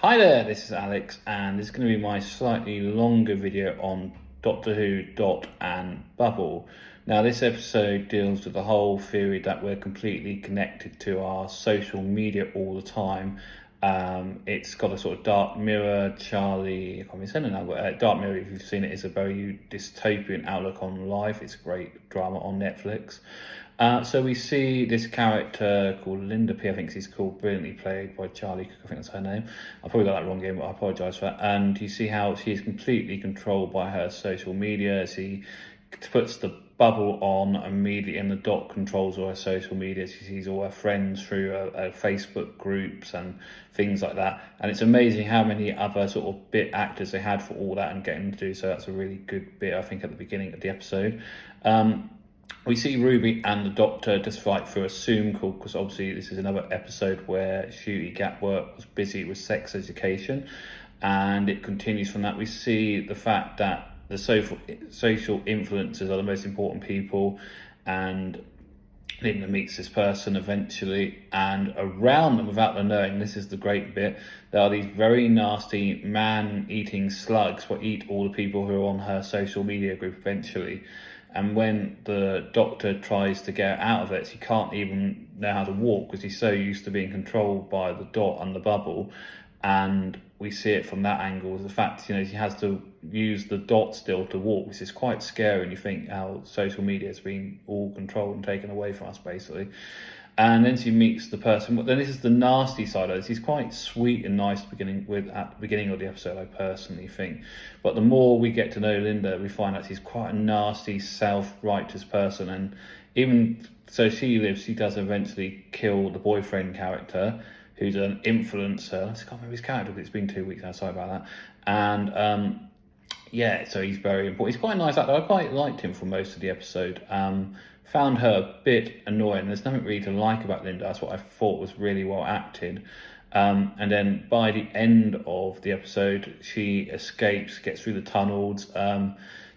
Hi there, this is Alex, and this is going to be my slightly longer video on Doctor Who, Dot and Bubble. Now, this episode deals with the whole theory that we're completely connected to our social media all the time. It's got a sort of dark mirror, Charlie, I can't be saying it now, but dark mirror, if you've seen it, is a very dystopian outlook on life. It's a great drama on Netflix. So we see this character called Linda P, I think she's called, brilliantly played by Charlie Cook, I think that's her name. I probably got that wrong again, but I apologise for that. And you see how she is completely controlled by her social media. She puts the bubble on immediately, and the Dot controls all her social media. She sees all her friends through her Facebook groups and things like that. And it's amazing how many other sort of bit actors they had for all that and getting to do so. That's a really good bit, I think, at the beginning of the episode. We see Ruby and the Doctor just fight through a Zoom call, because obviously this is another episode where Ncuti Gatwa was busy with sex education, and it continues from that. We see the fact that the social influencers are the most important people, and Linda meets this person eventually, and around them, without them knowing, this is the great bit, there are these very nasty man-eating slugs that eat all the people who are on her social media group eventually. And when the Doctor tries to get out of it, she can't even know how to walk because she's so used to being controlled by the Dot and the bubble. And we see it from that angle. The fact, she has to use the Dot still to walk, which is quite scary. And you think how social media has been all controlled and taken away from us, basically. And then she meets the person. But then this is the nasty side of it. She's quite sweet and nice at the beginning of the episode, I personally think. But the more we get to know Linda, we find out she's quite a nasty, self-righteous person. And even so, she does eventually kill the boyfriend character, who's an influencer. I just can't remember his character, but it's been 2 weeks now. Sorry about that. And so he's very important. He's quite a nice actor. I quite liked him for most of the episode. Found her a bit annoying. There's nothing really to like about Linda. That's what I thought was really well acted. And then by the end of the episode, she escapes, gets through the tunnels.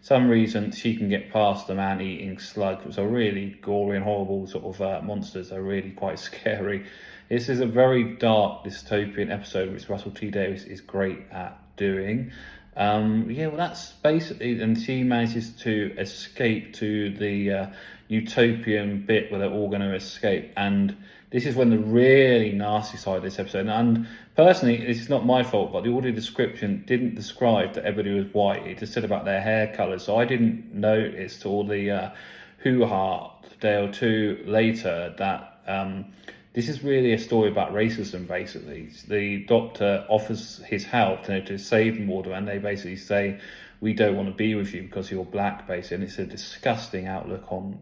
Some reason she can get past the man-eating slugs, which are really gory and horrible sort of monsters. They're really quite scary. This is a very dark dystopian episode, which Russell T Davies is great at doing. That's basically, and she manages to escape to the utopian bit where they're all going to escape, and this is when the really nasty side of this episode, and personally, it's not my fault, but the audio description didn't describe that everybody was white. It just said about their hair colours, so I didn't notice to all the hoo-ha a day or two later that this is really a story about racism, basically. The Doctor offers his help to save them all, and they basically say, we don't want to be with you because you're black, basically. And it's a disgusting outlook on,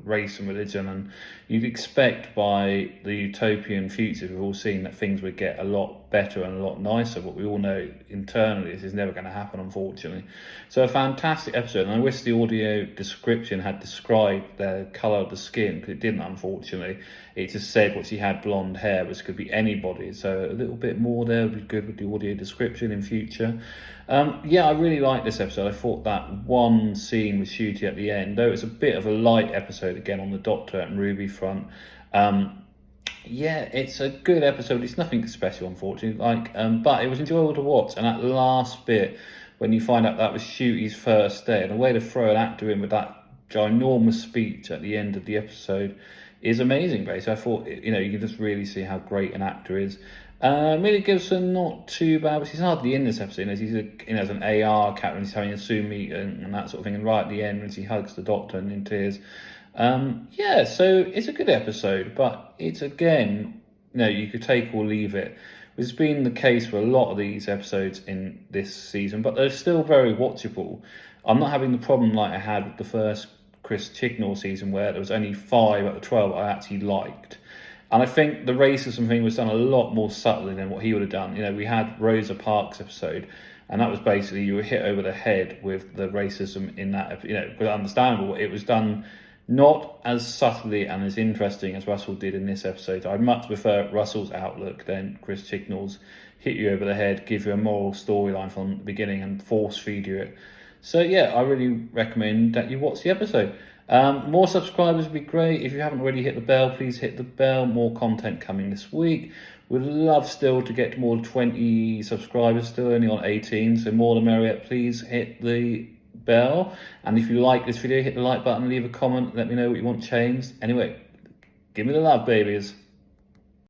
race and religion. And you'd expect by the utopian future, we've all seen that things would get a lot better and a lot nicer, but we all know internally this is never going to happen, unfortunately. So a fantastic episode, and I wish the audio description had described the colour of the skin, because it didn't, unfortunately. It just said what she had blonde hair, which could be anybody. So a little bit more there would be good with the audio description in future. I really liked this episode. I thought that one scene with Ncuti at the end, though it's a bit of a light episode again on the Doctor and Ruby front. It's a good episode. It's nothing special, unfortunately. But it was enjoyable to watch. And that last bit, when you find out that was Ncuti's first day, and the way to throw an actor in with that ginormous speech at the end of the episode is amazing, basically. I thought, you can just really see how great an actor is. Millie Gibson, not too bad, but she's hardly in this episode. She's as an AR character, and she's having a Zoom meeting and that sort of thing. And right at the end, when she hugs the Doctor and in tears. So it's a good episode, but it's again, you could take or leave it. Which has been the case for a lot of these episodes in this season, but they're still very watchable. I'm not having the problem like I had with the first Chris Chibnall season, where there was only 5 out of 12 I actually liked. And I think the racism thing was done a lot more subtly than what he would have done. We had Rosa Parks' episode, and that was basically you were hit over the head with the racism in that, because understandable. It was done not as subtly and as interesting as Russell did in this episode. I much prefer Russell's outlook than Chris Chibnall's hit you over the head, give you a moral storyline from the beginning and force feed you it. So I really recommend that you watch the episode. More subscribers would be great. If you haven't already hit the bell, please hit the bell. More content coming this week. We'd love still to get to more than 20 subscribers, still only on 18, so more the merrier. Please hit the bell. And if you like this video, hit the like button, leave a comment, let me know what you want changed. Anyway, give me the love, babies.